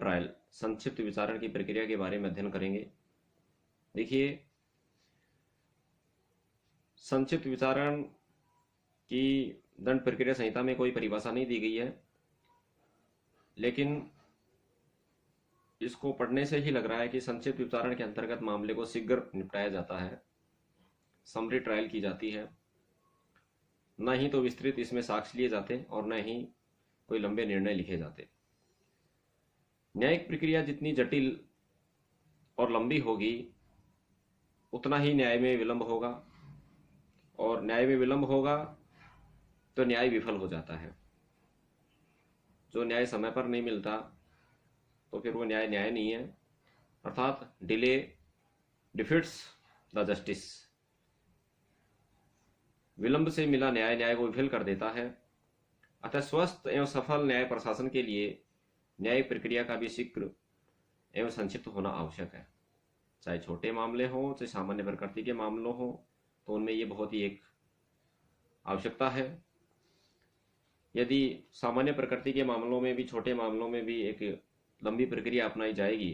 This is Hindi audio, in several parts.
ट्रायल संक्षिप्त विचारण की प्रक्रिया के बारे में अध्ययन करेंगे। देखिए, संक्षिप्त विचारण की दंड प्रक्रिया संहिता में कोई परिभाषा नहीं दी गई है, लेकिन इसको पढ़ने से ही लग रहा है कि संक्षिप्त विचारण के अंतर्गत मामले को शीघ्र निपटाया जाता है, समरी ट्रायल की जाती है। न ही तो विस्तृत इसमें साक्ष्य लिए जाते और न ही कोई लंबे निर्णय लिखे जाते। न्यायिक प्रक्रिया जितनी जटिल और लंबी होगी उतना ही न्याय में विलंब होगा, और न्याय में विलंब होगा तो न्याय विफल हो जाता है। जो न्याय समय पर नहीं मिलता तो फिर वो न्याय नहीं है, अर्थात डिले डिफिट्स द जस्टिस। विलंब से मिला न्याय को विफल कर देता है। अतः स्वस्थ एवं सफल न्याय प्रशासन के लिए न्यायिक प्रक्रिया का भी शीघ्र एवं संक्षिप्त होना आवश्यक है। चाहे छोटे मामले हों चाहे सामान्य प्रकृति के मामलों हों, तो उनमें ये बहुत ही एक आवश्यकता है। यदि सामान्य प्रकृति के मामलों में भी, छोटे मामलों में भी एक लंबी प्रक्रिया अपनाई जाएगी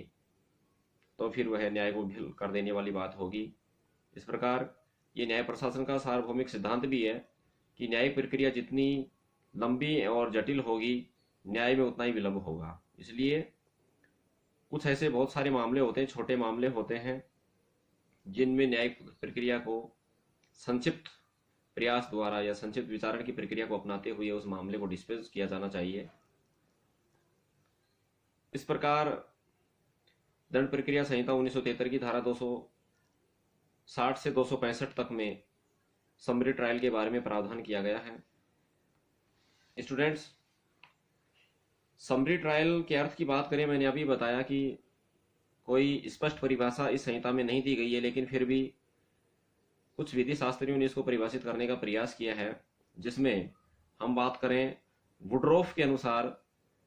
तो फिर वह न्याय को विफल कर देने वाली बात होगी। इस प्रकार ये न्याय प्रशासन का सार्वभौमिक सिद्धांत भी है कि न्यायिक प्रक्रिया जितनी लंबी और जटिल होगी न्याय में उतना ही विलंब होगा। इसलिए कुछ ऐसे बहुत सारे मामले होते हैं, छोटे मामले होते हैं, जिनमें न्यायिक प्रक्रिया को संक्षिप्त प्रयास द्वारा या संक्षिप्त विचारण की प्रक्रिया को अपनाते हुए उस मामले को डिस्पोज किया जाना चाहिए। इस प्रकार दंड प्रक्रिया संहिता 1973 की धारा 260 से 265 तक में समरी ट्रायल के बारे में प्रावधान किया गया है। स्टूडेंट्स, समरी ट्रायल के अर्थ की बात करें, मैंने अभी बताया कि कोई स्पष्ट परिभाषा इस संहिता में नहीं दी गई है, लेकिन फिर भी कुछ विधि शास्त्रियों ने इसको परिभाषित करने का प्रयास किया है। जिसमें हम बात करें, वुडरॉफ के अनुसार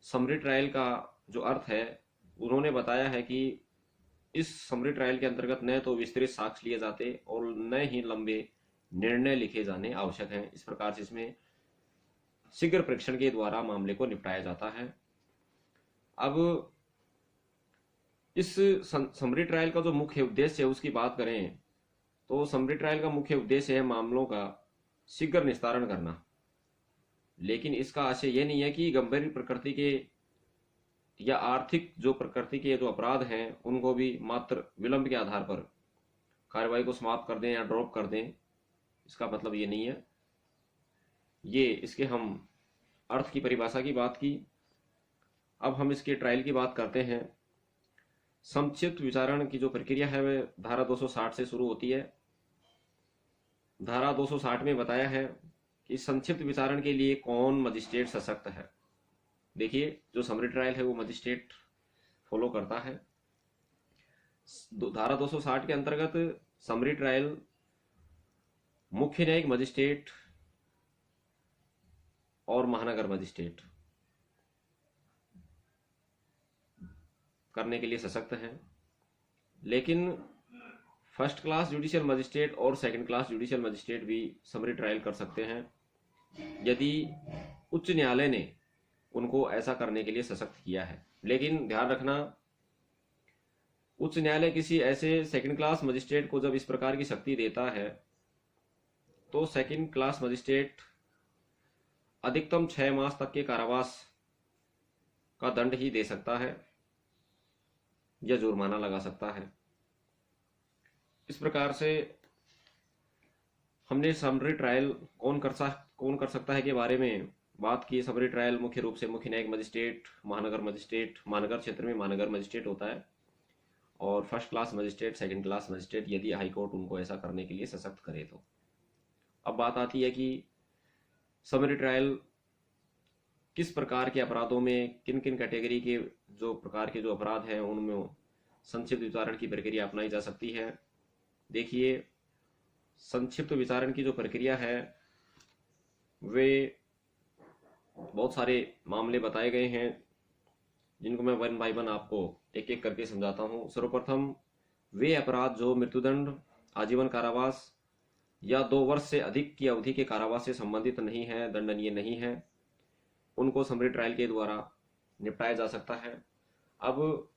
समरी ट्रायल का जो अर्थ है, उन्होंने बताया है कि इस समरी ट्रायल के अंतर्गत न तो विस्तृत साक्ष्य लिए जाते और न ही लंबे निर्णय लिखे जाने आवश्यक हैं। इस प्रकार से इसमें शीघ्र परीक्षण के द्वारा मामले को निपटाया जाता है। अब इस समरी ट्रायल का जो मुख्य उद्देश्य है उसकी बात करें तो समरी ट्रायल का मुख्य उद्देश्य है मामलों का शीघ्र निस्तारण करना। लेकिन इसका आशय यह नहीं है कि गंभीर प्रकृति के या आर्थिक जो प्रकृति के जो अपराध हैं उनको भी मात्र विलंब के आधार पर कार्रवाई को समाप्त कर दें या ड्रॉप कर दें। इसका मतलब ये नहीं है। ये इसके हम अर्थ की परिभाषा की बात की। अब हम इसके ट्रायल की बात करते हैं। संक्षिप्त विचारण की जो प्रक्रिया है वह धारा 260 से शुरू होती है। धारा 260 में बताया है कि संक्षिप्त विचारण के लिए कौन मजिस्ट्रेट सशक्त है। देखिए, जो समरी ट्रायल है वो मजिस्ट्रेट फॉलो करता है। धारा 260 के अंतर्गत समरी ट्रायल मुख्य न्यायिक मजिस्ट्रेट और महानगर मजिस्ट्रेट करने के लिए सशक्त है, लेकिन फर्स्ट क्लास जुडिशियल मजिस्ट्रेट और सेकंड क्लास जुडिशियल मजिस्ट्रेट भी समरी ट्रायल कर सकते हैं यदि उच्च न्यायालय ने उनको ऐसा करने के लिए सशक्त किया है। लेकिन ध्यान रखना, उच्च न्यायालय किसी ऐसे सेकंड क्लास मजिस्ट्रेट को जब इस प्रकार की शक्ति देता है तो सेकंड क्लास मजिस्ट्रेट अधिकतम 6 मास तक के कारावास का दंड ही दे सकता है या जुर्माना लगा सकता है। इस प्रकार से हमने समरी ट्रायल कौन कर सकता है के बारे में बात की। समरी ट्रायल मुख्य रूप से मुख्य न्यायिक मजिस्ट्रेट, महानगर मजिस्ट्रेट, महानगर क्षेत्र में महानगर मजिस्ट्रेट होता है, और first class magistrate, second class magistrate यदि हाईकोर्ट उनको ऐसा करने के लिए सशक्त करे तो। अब बात आती है कि समरी ट्रायल किस प्रकार के अपराधों में, किन किन कैटेगरी के जो प्रकार के जो अपराध हैं उनमें संक्षिप्त विचारण की प्रक्रिया अपनाई जा सकती है। देखिए, संक्षिप्त विचारण की जो प्रक्रिया है वे बहुत सारे मामले बताए गए हैं, जिनको मैं वन बाय वन आपको एक एक करके समझाता हूँ। सर्वप्रथम, वे अपराध जो मृत्युदंड, आजीवन कारावास या 2 वर्ष से अधिक की अवधि के कारावास से संबंधित नहीं है, दंडनीय नहीं है, उनको समरी ट्रायल के द्वारा निपटाया जा सकता है। अब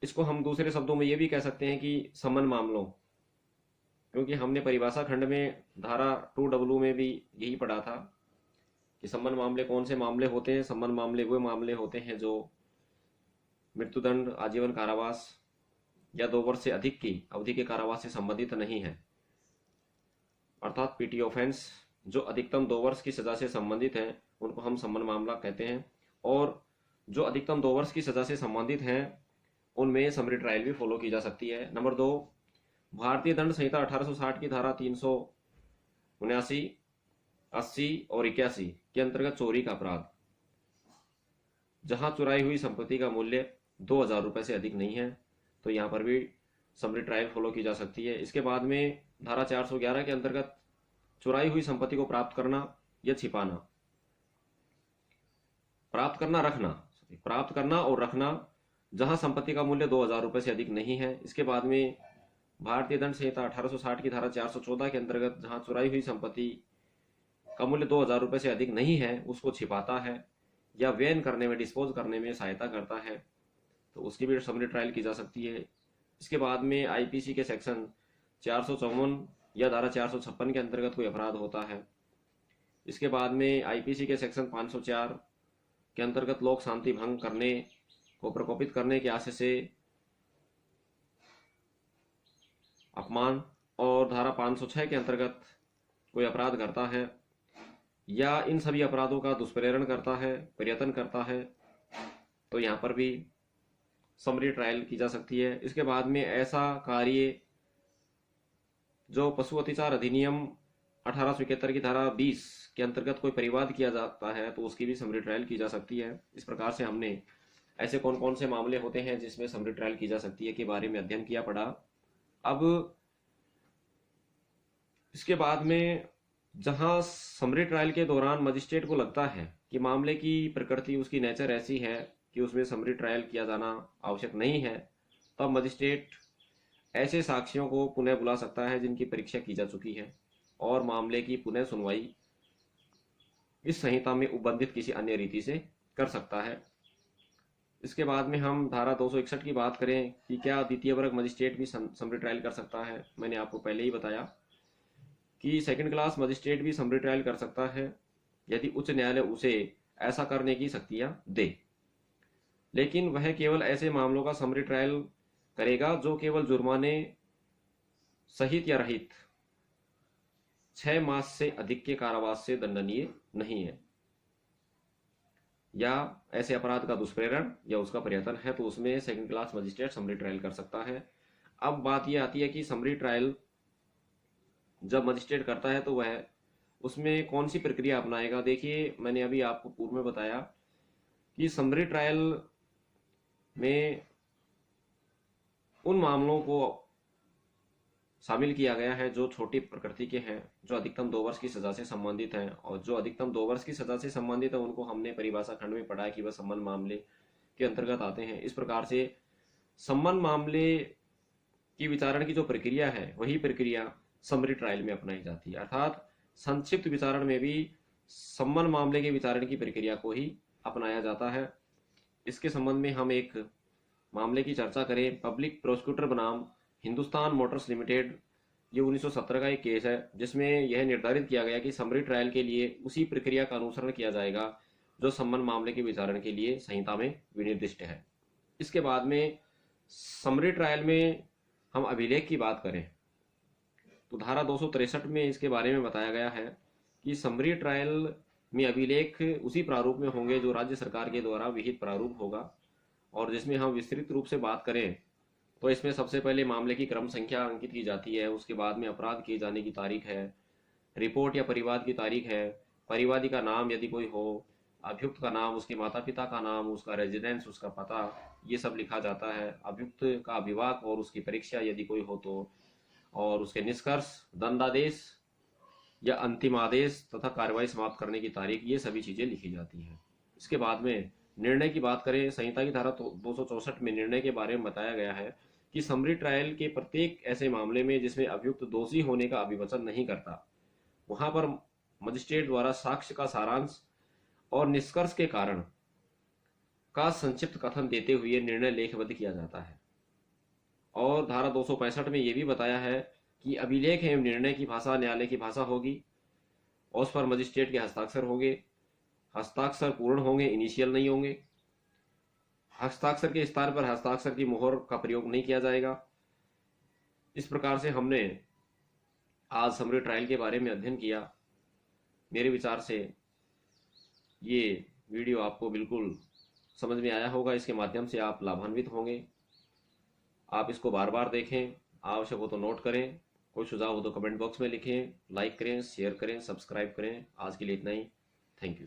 इसको हम दूसरे शब्दों में ये भी कह सकते हैं कि समन मामलों, क्योंकि हमने परिभाषा खंड में धारा 2W में भी यही पढ़ा था कि समन मामले कौन से मामले होते हैं। समन मामले वो मामले होते हैं जो मृत्युदंड, आजीवन कारावास या 2 वर्ष से अधिक की अवधि के कारावास से संबंधित नहीं है, अर्थात पीटी ऑफेंस जो अधिकतम 2 वर्ष की सजा से संबंधित हैं उनको हम समन मामला कहते हैं। और जो अधिकतम 2 वर्ष की सजा से संबंधित हैं उनमें समरी ट्रायल भी फॉलो की जा सकती है। नंबर 2, भारतीय दंड संहिता 1860 की धारा 379, 80 और 81 के अंतर्गत चोरी का अपराध, जहां चुराई हुई संपत्ति का मूल्य 2000 रुपए से अधिक नहीं है, तो यहां पर भी समरी ट्रायल फॉलो की जा सकती है। इसके बाद में धारा 411 के अंतर्गत चुराई हुई संपत्ति को प्राप्त करना या छिपाना, प्राप्त करना और रखना जहां संपत्ति का मूल्य 2000 रुपए से अधिक नहीं है। इसके बाद में भारतीय दंड संहिता 1860 की धारा 414 के अंतर्गत जहां चुराई हुई संपत्ति का मूल्य 2000 रुपए से अधिक नहीं है उसको छिपाता है या वैन करने में, डिस्पोज करने में सहायता करता है, तो उसकी भी समरी ट्रायल की जा सकती है। इसके बाद में आईपीसी के सेक्शन 454 या धारा 456 के अंतर्गत कोई अपराध होता है। इसके बाद में आईपीसी के सेक्शन 504 के अंतर्गत लोक शांति भंग करने को प्रकोपित करने के आशय से अपमान, और धारा 506 के अंतर्गत कोई अपराध करता है या इन सभी अपराधों का दुष्प्रेरण करता है, प्रयत्न करता है, तो यहाँ पर भी समरी ट्रायल की जा सकती है। इसके बाद में ऐसा कार्य जो पशु अत्याचार अधिनियम 1871 की धारा 20 के अंतर्गत कोई परिवाद किया जाता है तो उसकी भी समरी ट्रायल की जा सकती है। इस प्रकार से हमने ऐसे कौन कौन से मामले होते हैं जिसमें समरी ट्रायल की जा सकती है के बारे में अध्ययन किया पड़ा। अब इसके बाद में जहां समरी ट्रायल के दौरान मजिस्ट्रेट को लगता है कि मामले की प्रकृति, उसकी नेचर ऐसी है कि उसमें समरी ट्रायल किया जाना आवश्यक नहीं है, तब मजिस्ट्रेट ऐसे साक्ष्यों को पुनः बुला सकता है जिनकी परीक्षा की जा चुकी है और मामले की पुनः सुनवाई इस संहिता में उपबंधित किसी अन्य रीति से कर सकता है। इसके बाद में हम धारा 261 की बात करें कि क्या द्वितीय वर्ग मजिस्ट्रेट भी समरी ट्रायल कर सकता है। मैंने आपको पहले ही बताया कि सेकंड क्लास मजिस्ट्रेट भी समरी ट्रायल कर सकता है यदि उच्च न्यायालय उसे ऐसा करने की शक्तियां दे, लेकिन वह केवल ऐसे मामलों का समरी ट्रायल करेगा जो केवल जुर्माने सहित या रहित 6 मास से अधिक के कारावास से दंडनीय नहीं है, या ऐसे अपराध का दुष्प्रेरण या उसका प्रयत्न है तो उसमें second class magistrate summary trial कर सकता है। अब बात यह आती है कि समरी ट्रायल जब मजिस्ट्रेट करता है तो वह उसमें कौन सी प्रक्रिया अपनाएगा। देखिए, मैंने अभी आपको पूर्व में बताया कि समरी ट्रायल में उन मामलों को शामिल किया गया है जो छोटी प्रकृति के हैं, जो अधिकतम 2 वर्ष की सजा से संबंधित हैं, और जो अधिकतम 2 वर्ष की सजा से संबंधित है उनको हमने परिभाषा खंड में पढ़ा है कि वह सम्मन मामले के अंतर्गत आते हैं। इस प्रकार से सम्मन मामले की विचारण की जो प्रक्रिया है वही प्रक्रिया समरी ट्रायल में अपनाई जाती है, अर्थात संक्षिप्त विचारण में भी सम्मन मामले के विचारण की प्रक्रिया को ही अपनाया जाता है। इसके संबंध में हम एक मामले की चर्चा करें। पब्लिक प्रोसिक्यूटर बनाम हिंदुस्तान मोटर्स लिमिटेड, ये 1970 का एक केस है जिसमें यह निर्धारित किया गया कि समरी ट्रायल के लिए उसी प्रक्रिया का अनुसरण किया जाएगा जो सम्मन मामले के विचारण के लिए संहिता में विनिर्दिष्ट है। इसके बाद में समरी ट्रायल में हम अभिलेख की बात करें तो धारा 263 में इसके बारे में बताया गया है कि समरी ट्रायल में अभिलेख उसी प्रारूप में होंगे जो राज्य सरकार के द्वारा विहित प्रारूप होगा, और जिसमें हम विस्तृत रूप से बात करें तो इसमें सबसे पहले मामले की क्रम संख्या अंकित की जाती है, उसके बाद में अपराध किए जाने की तारीख है, रिपोर्ट या परिवाद की तारीख है, परिवादी का नाम यदि कोई हो, अभियुक्त का नाम, उसके माता पिता का नाम, उसका रेजिडेंस, उसका पता, ये सब लिखा जाता है, अभियुक्त का अभिभावक और उसकी परीक्षा यदि कोई हो तो, और उसके निष्कर्ष, दंडादेश या अंतिम आदेश तथा कार्रवाई समाप्त करने की तारीख, ये सभी चीजें लिखी जाती हैं। इसके बाद में निर्णय की बात करें, संहिता की धारा 264 में निर्णय के बारे में बताया गया है कि समरी ट्रायल के प्रत्येक ऐसे मामले में जिसमें अभियुक्त दोषी होने का अभिवचन नहीं करता, वहां पर मजिस्ट्रेट द्वारा साक्ष्य का सारांश और निष्कर्ष के कारण का संक्षिप्त कथन देते हुए निर्णय लेखबद्ध किया जाता है। और धारा 265 में यह भी बताया है कि अभिलेख एवं निर्णय की भाषा न्यायालय की भाषा होगी और उस पर मजिस्ट्रेट के हस्ताक्षर होंगे। हस्ताक्षर पूर्ण होंगे, इनिशियल नहीं होंगे। हस्ताक्षर के स्थान पर हस्ताक्षर की मोहर का प्रयोग नहीं किया जाएगा। इस प्रकार से हमने आज समरी ट्रायल के बारे में अध्ययन किया। मेरे विचार से ये वीडियो आपको बिल्कुल समझ में आया होगा। इसके माध्यम से आप लाभान्वित होंगे। आप इसको बार बार देखें, आवश्यक हो तो नोट करें, कोई सुझाव हो तो कमेंट बॉक्स में लिखें, लाइक करें, शेयर करें, सब्सक्राइब करें। आज के लिए इतना ही। Thank you.